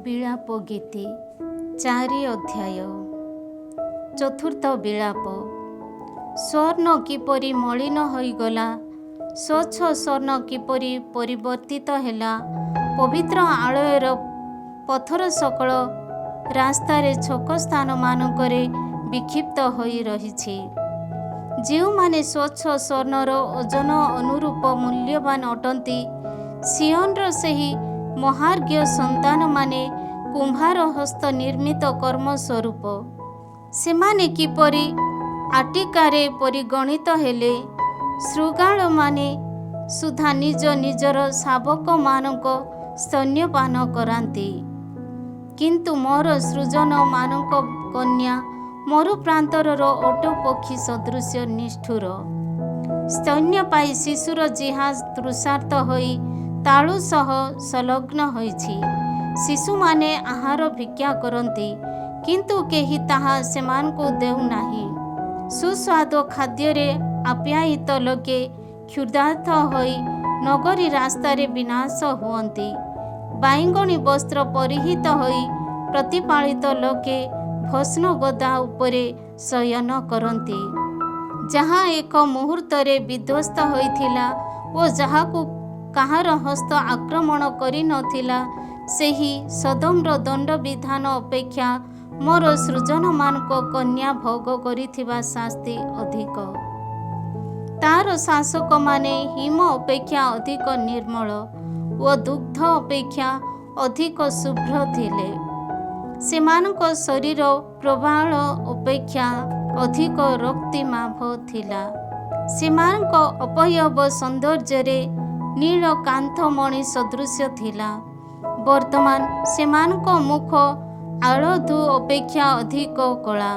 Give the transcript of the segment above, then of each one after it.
ବିଳାପ ଗୀତି 4 ଅଧ୍ୟାୟ। ଚତୁର୍ଥ ବିଳାପ। ସ୍ୱର୍ଣ୍ଣ କିପରି ମଳିନ ହୋଇଗଲା, ସ୍ୱଚ୍ଛ ସ୍ୱର୍ଣ୍ଣ କିପରି ପରିବର୍ତ୍ତିତ ହେଲା। ପବିତ୍ର ଆଳୟର ପଥର ସକଳ ରାସ୍ତାରେ ଛକ ସ୍ଥାନମାନଙ୍କରେ ବିକ୍ଷିପ୍ତ ହୋଇ ରହିଛି। ଯେଉଁମାନେ ସ୍ୱଚ୍ଛ ସ୍ୱର୍ଣ୍ଣର ଓଜନ ଅନୁରୂପ ମୂଲ୍ୟବାନ ଅଟନ୍ତି, ସିଓନର ସେହି ମହାର୍ଘ୍ୟ ସନ୍ତାନମାନେ କୁମ୍ଭାର ହସ୍ତ ନିର୍ମିତ କର୍ମ ସ୍ୱରୂପ। ସେମାନେ କିପରି ଆଟିକାରେ ପରିଗଣିତ ହେଲେ। ଶୃଗାଳମାନେ ସୁଦ୍ଧା ନିଜ ନିଜର ଶାବକମାନଙ୍କ ସ୍ତନ୍ୟପାନ କରାନ୍ତି। କିନ୍ତୁ ମୋର ସୃଜନମାନଙ୍କ କନ୍ୟା ମରୁପ୍ରାନ୍ତରର ଓଟ ପକ୍ଷୀ ସଦୃଶ ନିଷ୍ଠୁର। ସ୍ତନ୍ୟ ପାଇ ଶିଶୁର ଜିହ୍ୱା ତୃଷାର୍ତ୍ତ ହୋଇ ତାଳୁ ସହ ସଂଲଗ୍ନ ହୋଇଛି। ଶିଶୁମାନେ ଆହାର ଭିକ୍ଷା କରନ୍ତି, କିନ୍ତୁ କେହି ତାହା ସେମାନଙ୍କୁ ଦେଉନାହିଁ। ସୁସ୍ୱାଦୁ ଖାଦ୍ୟରେ ଆପ୍ୟାୟିତ ଲୋକେ କ୍ଷୁଧାର୍ତ ହୋଇ ନଗରୀ ରାସ୍ତାରେ ବିନାଶ ହୁଅନ୍ତି। ବାଇଗଣୀ ବସ୍ତ୍ର ପରିହିତ ହୋଇ ପ୍ରତିପାଳିତ ଲୋକେ ଭସ୍ମ ଗଦା ଉପରେ ଶୟନ କରନ୍ତି। ଯାହା ଏକ ମୁହୂର୍ତ୍ତରେ ବିଧ୍ୱସ୍ତ ହୋଇଥିଲା ଓ ଯାହାକୁ କାହାର ହସ୍ତ ଆକ୍ରମଣ କରିନଥିଲା, ସେହି ସୋଦୋମର ଦଣ୍ଡବିଧାନ ଅପେକ୍ଷା ମୋର ସୃଜନମାନଙ୍କ କନ୍ୟା ଭୋଗ କରିଥିବା ଶାସ୍ତି ଅଧିକ। ତାର ଶାସକମାନେ ହିମ ଅପେକ୍ଷା ଅଧିକ ନିର୍ମଳ ଓ ଦୁଗ୍ଧ ଅପେକ୍ଷା ଅଧିକ ଶୁଭ୍ର ଥିଲେ। ସେମାନଙ୍କ ଶରୀର ପ୍ରବାଳ ଅପେକ୍ଷା ଅଧିକ ରକ୍ତିମାଭ ଥିଲା। ସେମାନଙ୍କ ଅବୟବ ସୌନ୍ଦର୍ଯ୍ୟରେ ନୀଳ କାନ୍ଥମଣି ସଦୃଶ ଥିଲା। ବର୍ତ୍ତମାନ ସେମାନଙ୍କ ମୁଖ ଆଳଧୁ ଅପେକ୍ଷା ଅଧିକ କଳା।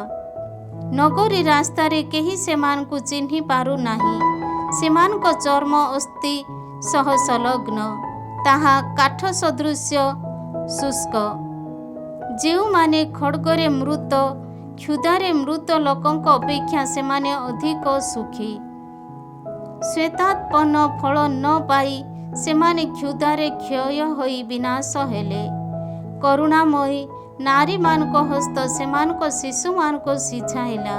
ନଗରୀ ରାସ୍ତାରେ କେହି ସେମାନଙ୍କୁ ଚିହ୍ନି ପାରୁନାହିଁ। ସେମାନଙ୍କ ଚର୍ମ ଅସ୍ଥି ସହ ସଂଲଗ୍ନ, ତାହା କାଠ ସଦୃଶ ଶୁଷ୍କ। ଯେଉଁମାନେ ଖଡ୍ଗରେ ମୃତ, କ୍ଷୁଧାରେ ମୃତ ଲୋକଙ୍କ ଅପେକ୍ଷା ସେମାନେ ଅଧିକ ସୁଖୀ। ଶ୍ୱେତାତ୍ପନ୍ନ ଫଳ ନ ପାଇ ସେମାନେ କ୍ଷୁଧାରେ କ୍ଷୟ ହୋଇ ବିନାଶ ହେଲେ। କରୁଣାମୟୀ ନାରୀମାନଙ୍କ ହସ୍ତ ସେମାନଙ୍କ ଶିଶୁମାନଙ୍କୁ ସିଝାଇଲା।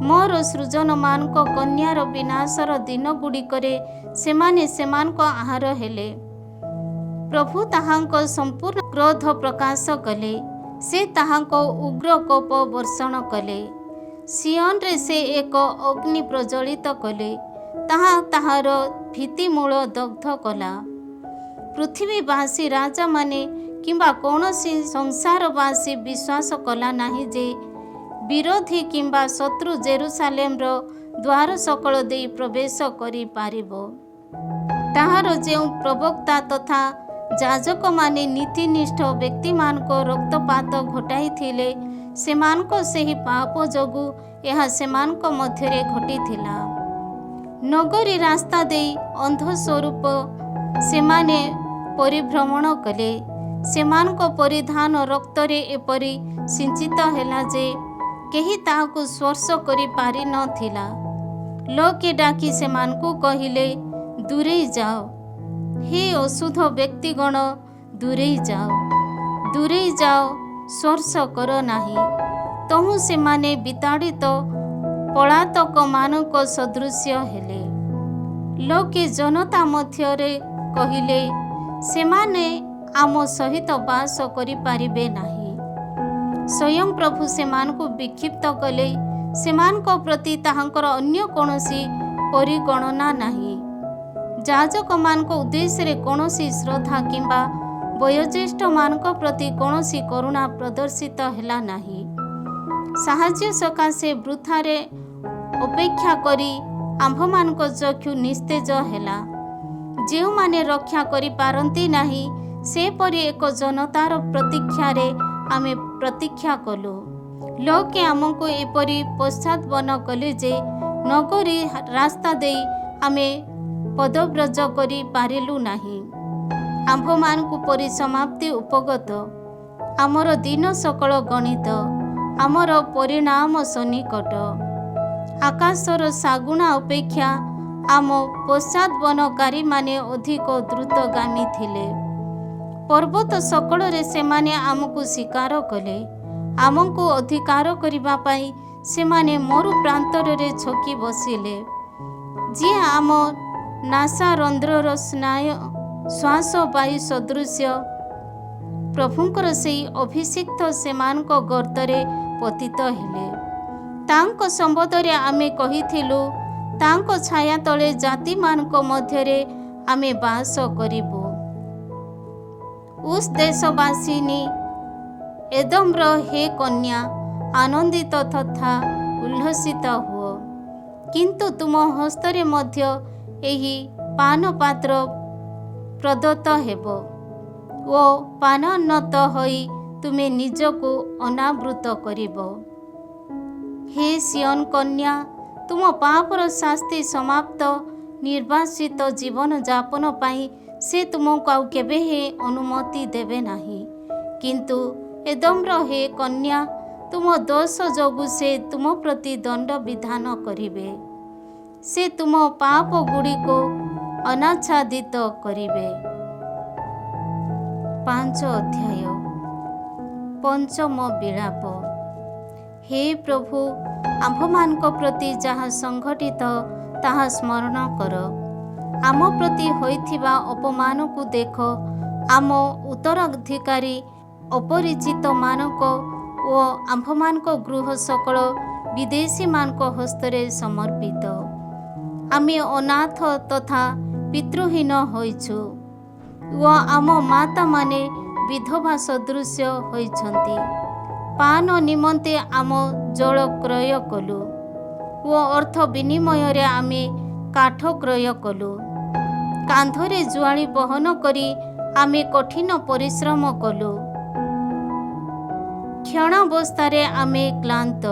ମୋର ସୃଜନମାନଙ୍କ କନ୍ୟାର ବିନାଶର ଦିନଗୁଡ଼ିକରେ ସେମାନେ ସେମାନଙ୍କ ଆହାର ହେଲେ। ପ୍ରଭୁ ତାହାଙ୍କ ସମ୍ପୂର୍ଣ୍ଣ କ୍ରୋଧ ପ୍ରକାଶ କଲେ। ସେ ତାହାଙ୍କ ଉଗ୍ର କୋପ ବର୍ଷଣ କଲେ। ସିଓନରେ ସେ ଏକ ଅଗ୍ନି ପ୍ରଜ୍ୱଳିତ କଲେ, ତାହା ତାହାର ଭିତ୍ତିମୂଳ ଦଗ୍ଧ କଲା। ପୃଥିବୀବାସୀ ରାଜାମାନେ କିମ୍ବା କୌଣସି ସଂସାରବାସୀ ବିଶ୍ୱାସ କଲା ନାହିଁ ଯେ ବିରୋଧୀ କିମ୍ବା ଶତ୍ରୁ ଜେରୁସାଲେମର ଦ୍ୱାର ସକଳ ଦେଇ ପ୍ରବେଶ କରିପାରିବ। ତାହାର ଯେଉଁ ପ୍ରବକ୍ତା ତଥା ଯାଜକମାନେ ନୀତିନିଷ୍ଠ ବ୍ୟକ୍ତିମାନଙ୍କ ରକ୍ତପାତ ଘଟାଇଥିଲେ, ସେମାନଙ୍କ ସେହି ପାପ ଯୋଗୁଁ ଏହା ସେମାନଙ୍କ ମଧ୍ୟରେ ଘଟିଥିଲା। ନଗରୀ ରାସ୍ତା ଦେଇ ଅନ୍ଧ ସ୍ୱରୂପ ସେମାନେ ପରିଭ୍ରମଣ କଲେ। ସେମାନଙ୍କ ପରିଧାନ ରକ୍ତରେ ଏପରି ସିଞ୍ଚିତ ହେଲା ଯେ କେହି ତାହାକୁ ସ୍ପର୍ଶ କରିପାରିନଥିଲା। ଲୋକେ ଡାକି ସେମାନଙ୍କୁ କହିଲେ, ଦୂରେଇ ଯାଅ, ହେ ଅଶୁଦ୍ଧ ବ୍ୟକ୍ତିଗଣ, ଦୂରେଇ ଯାଅ, ଦୂରେଇ ଯାଅ, ସ୍ପର୍ଶ କର ନାହିଁ। ତହୁଁ ସେମାନେ ବିତାଡ଼ିତ ପଳାତକମାନଙ୍କ ସଦୃଶ ହେଲେ। ଲୋକେ ଜନତା ମଧ୍ୟରେ କହିଲେ, ସେମାନେ ଆମ ସହିତ ବାସ କରିପାରିବେ ନାହିଁ। ସ୍ୱୟଂ ପ୍ରଭୁ ସେମାନଙ୍କୁ ବିକ୍ଷିପ୍ତ କଲେ। ସେମାନଙ୍କ ପ୍ରତି ତାହାଙ୍କର ଅନ୍ୟ କୌଣସି ପରିଗଣନା ନାହିଁ। ଯାଜକମାନଙ୍କ ଉଦ୍ଦେଶ୍ୟରେ କୌଣସି ଶ୍ରଦ୍ଧା କିମ୍ବା ବୟୋଜ୍ୟେଷ୍ଠମାନଙ୍କ ପ୍ରତି କୌଣସି କରୁଣା ପ୍ରଦର୍ଶିତ ହେଲା ନାହିଁ। ସାହାଯ୍ୟ ସକାଶେ ବୃଥାରେ ଅପେକ୍ଷା କରି ଆମ୍ଭମାନଙ୍କ ଚକ୍ଷୁ ନିସ୍ତେଜ ହେଲା। ଯେଉଁମାନେ ରକ୍ଷା କରିପାରନ୍ତି ନାହିଁ, ସେପରି ଏକ ଜନତାର ପ୍ରତୀକ୍ଷାରେ ଆମେ ପ୍ରତୀକ୍ଷା କଲୁ। ଲୋକେ ଆମକୁ ଏପରି ପଶ୍ଚାଦପନ୍ନ କଲେ ଯେ ନଗରୀ ରାସ୍ତା ଦେଇ ଆମେ ପଦବ୍ରଜ କରି ପାରିଲୁ ନାହିଁ। ଆମ୍ଭମାନଙ୍କୁ ପରିସମାପ୍ତି ଉପଗତ। ଆମର ଦିନ ସକଳ ଗଣିତ, ଆମର ପରିଣାମ ସନ୍ନିକଟ। ଆକାଶର ଶାଗୁଣା ଅପେକ୍ଷା ଆମ ପଶ୍ଚାଦପନ୍ନକାରୀମାନେ ଅଧିକ ଦ୍ରୁତଗାମୀ ଥିଲେ। पर्वत सकଳରେ ସେମାନେ ଆମକୁ ସ୍ୱୀକାର କଲେ। ଆମକୁ ଅଧିକାର କରିବା ପାଇଁ ସେମାନେ ମରୁ ପ୍ରାନ୍ତରରେ ଛକି ବସିଲେ। ଯିଏ ଆମ ନାସାରନ୍ଧ୍ରର ଶ୍ୱାସ ବାୟୁ ସଦୃଶ୍ୟ ପ୍ରଭୁଙ୍କର ସେହି ଅଭିଷିକ୍ତ ସେମାନଙ୍କ ଗର୍ତ୍ତରେ ପତିତ ହେଲେ। ତାଙ୍କ ସମ୍ବନ୍ଧରେ ଆମେ କହିଥିଲୁ, ତାଙ୍କ ଛାୟା ତଳେ ଜାତିମାନଙ୍କ ମଧ୍ୟରେ ଆମେ ବାସ କରିବୁ। ଉସ୍ ଦେଶବାସିନୀ, ଏଦୋମର ହେ କନ୍ୟା, ଆନନ୍ଦିତ ତଥା ଉଲ୍ଲସିତ ହୁଅ। କିନ୍ତୁ ତୁମ ହସ୍ତରେ ମଧ୍ୟ ଏହି ପାନପାତ୍ର ପ୍ରଦତ୍ତ ହେବ ଓ ପାନୋନ୍ନତ ହୋଇ ତୁମେ ନିଜକୁ ଅନାବୃତ କରିବ। ହେ ସିୟନ କନ୍ୟା, ତୁମ ପାପର ଶାସ୍ତି ସମାପ୍ତ। ନିର୍ବାସିତ ଜୀବନଯାପନ ପାଇଁ ସେ ତୁମକୁ ଆଉ କେବେ ହେ ଅନୁମତି ଦେବେ ନାହିଁ। କିନ୍ତୁ ଏଦୋମର ହେ କନ୍ୟା, ତୁମ ଦୋଷ ଯୋଗୁଁ ସେ ତୁମ ପ୍ରତି ଦଣ୍ଡ ବିଧାନ କରିବେ। ସେ ତୁମ ପାପ ଗୁଡ଼ିକୁ ଅନାଚ୍ଛାଦିତ କରିବେ। 5 ଅଧ୍ୟାୟ ପଞ୍ଚମ ବିଳାପ। ହେ ପ୍ରଭୁ, ଆମ୍ଭମାନଙ୍କ ପ୍ରତି ଯାହା ସଂଘଟିତ ତାହା ସ୍ମରଣ କର। ଆମ ପ୍ରତି ହୋଇଥିବା ଅପମାନକୁ ଦେଖ। ଆମ ଉତ୍ତରାଧିକାରୀ ଅପରିଚିତମାନଙ୍କ ଓ ଆମ୍ଭମାନଙ୍କ ଗୃହ ସକଳ ବିଦେଶୀମାନଙ୍କ ହସ୍ତରେ ସମର୍ପିତ। ଆମେ ଅନାଥ ତଥା ପିତୃହୀନ ହୋଇଛୁ ଓ ଆମ ମାତାମାନେ ବିଧବା ସଦୃଶ୍ୟ ହୋଇଛନ୍ତି। ପାନ ନିମନ୍ତେ ଆମ ଜଳ କ୍ରୟ କଲୁ ଓ ଅର୍ଥ ବିନିମୟରେ ଆମେ କାଠ କ୍ରୟ କଲୁ। କାନ୍ଧରେ ଜୁଆଳି ବହନ କରି ଆମେ କଠିନ ପରିଶ୍ରମ କଲୁ। କ୍ଷଣାବସ୍ଥାରେ ଆମେ କ୍ଳାନ୍ତ,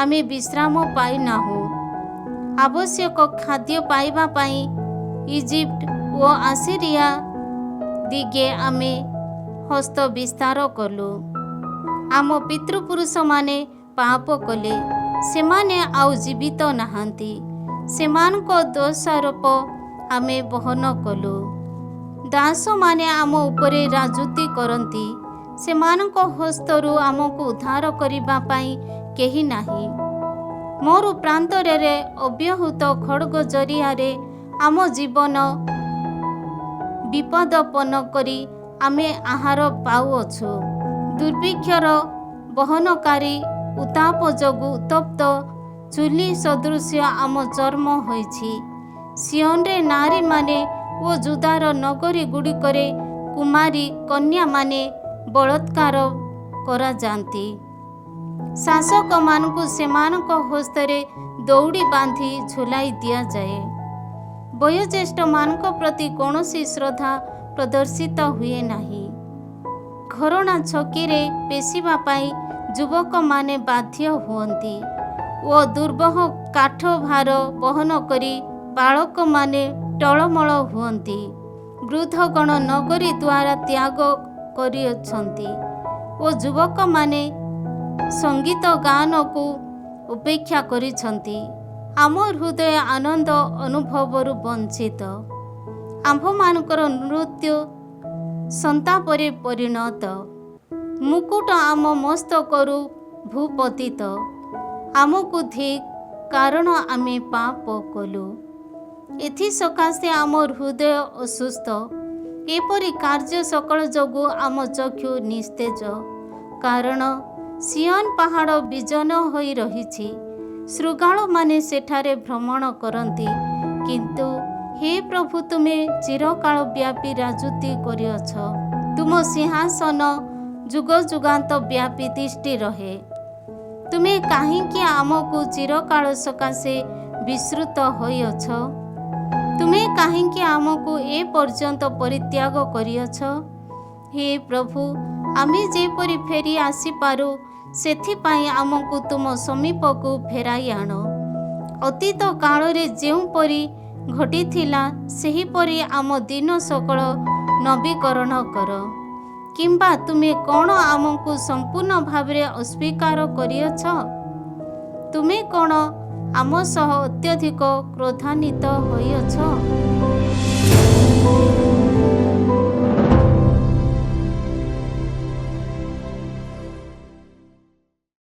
ଆମେ ବିଶ୍ରାମ ପାଇନାହୁଁ। ଆବଶ୍ୟକ ଖାଦ୍ୟ ପାଇବା ପାଇଁ ଇଜିପ୍ଟ ଓ ଆସିରିଆ ଦିଗେ ଆମେ ହସ୍ତ ବିସ୍ତାର କଲୁ। ଆମ ପିତୃପୁରୁଷମାନେ ପାପ କଲେ, ସେମାନେ ଆଉ ଜୀବିତ ନାହାନ୍ତି। ସେମାନଙ୍କ ଦୋଷାରୋପ ଆମେ ବହନ କଲୁ। ଦାସମାନେ ଆମ ଉପରେ ରାଜୁତି କରନ୍ତି, ସେମାନଙ୍କ ହସ୍ତରୁ ଆମକୁ ଉଦ୍ଧାର କରିବା ପାଇଁ କେହି ନାହିଁ। ମରୁ ପ୍ରାନ୍ତରରେ ଅବ୍ୟାହୃତ ଖଡ଼୍ଗ ଜରିଆରେ ଆମ ଜୀବନ ବିପଦାପନ୍ନ କରି ଆମେ ଆହାର ପାଉଅଛୁ। ଦୁର୍ଭିକ୍ଷର ବହନକାରୀ ଉତ୍ତାପ ଯୋଗୁଁ ଉତ୍ତପ୍ତ ଚୁଲି ସଦୃଶ୍ୟ ଆମ ଚର୍ମ ହୋଇଛି। ସିୟନରେ ନାରୀମାନେ ଓ ଯୁଦାର ନଗରୀ ଗୁଡ଼ିକରେ କୁମାରୀ କନ୍ୟାମାନେ ବଳାତ୍କାର କରାଯାନ୍ତି। ଶାସକମାନଙ୍କୁ ସେମାନଙ୍କ ହସ୍ତରେ ଦଉଡ଼ି ବାନ୍ଧି ଝୁଲାଇ ଦିଆଯାଏ। ବୟୋଜ୍ୟେଷ୍ଠମାନଙ୍କ ପ୍ରତି କୌଣସି ଶ୍ରଦ୍ଧା ପ୍ରଦର୍ଶିତ ହୁଏ ନାହିଁ। ଘରଣା ଛକିରେ ପେଷିବା ପାଇଁ ଯୁବକମାନେ ବାଧ୍ୟ ହୁଅନ୍ତି ଓ ଦୁର୍ବହ କାଠ ଭାର ବହନ କରି ବାଳକମାନେ ଟଳମଳ ହୁଅନ୍ତି। ବୃଦ୍ଧଗଣ ନଗରୀ ଦ୍ୱାର ତ୍ୟାଗ କରିଅଛନ୍ତି ଓ ଯୁବକମାନେ ସଙ୍ଗୀତ ଗାନକୁ ଉପେକ୍ଷା କରିଛନ୍ତି। ଆମ ହୃଦୟ ଆନନ୍ଦ ଅନୁଭବରୁ ବଞ୍ଚିତ। ଆମ୍ଭମାନଙ୍କର ନୃତ୍ୟ ସନ୍ତାପରେ ପରିଣତ। ମୁକୁଟ ଆମ ମସ୍ତକରୁ ଭୂପତିତ। ଆମକୁ ଧିକ୍, କାରଣ ଆମେ ପାପ କଲୁ। ଏଥିସକାଶେ ଆମ ହୃଦୟ ଅସୁସ୍ଥ। ଏପରି କାର୍ଯ୍ୟ ସକଳ ଯୋଗୁଁ ଆମ ଚକ୍ଷୁ ନିସ୍ତେଜ। କାରଣ ସିୟନ ପାହାଡ଼ ବିଜନ ହୋଇ ରହିଛି, ଶୃଗାଳମାନେ ସେଠାରେ ଭ୍ରମଣ କରନ୍ତି। କିନ୍ତୁ ହେ ପ୍ରଭୁ, ତୁମେ ଚିରକାଳ ବ୍ୟାପୀ ରାଜୁତି କରିଅଛ। ତୁମ ସିଂହାସନ ଯୁଗ ଯୁଗାନ୍ତ ବ୍ୟାପୀ ତିଷ୍ଠି ରହେ। ତୁମେ କାହିଁକି ଆମକୁ ଚିରକାଳ ସକାଶେ ବିସ୍ମୃତ ହୋଇଅଛ? ତୁମେ କାହିଁକି ଆମକୁ ଏ ପର୍ଯ୍ୟନ୍ତ ପରିତ୍ୟାଗ କରିଅଛ? ହେ ପ୍ରଭୁ, ଆମେ ଯେପରି ଫେରି ଆସିପାରୁ ସେଥିପାଇଁ ଆମକୁ ତୁମ ସମୀପକୁ ଫେରାଇ ଆଣ। ଅତୀତ କାଳରେ ଯେଉଁପରି ଘଟିଥିଲା ସେହିପରି ଆମ ଦିନ ସକଳ ନବୀକରଣ କର। କିମ୍ବା ତୁମେ କ'ଣ ଆମକୁ ସମ୍ପୂର୍ଣ୍ଣ ଭାବରେ ଅସ୍ୱୀକାର କରିଅଛ? ତୁମେ କ'ଣ ଆମ ସହ ଅତ୍ୟଧିକ କ୍ରୋଧାନ୍ୱିତ ହୋଇଅଛ?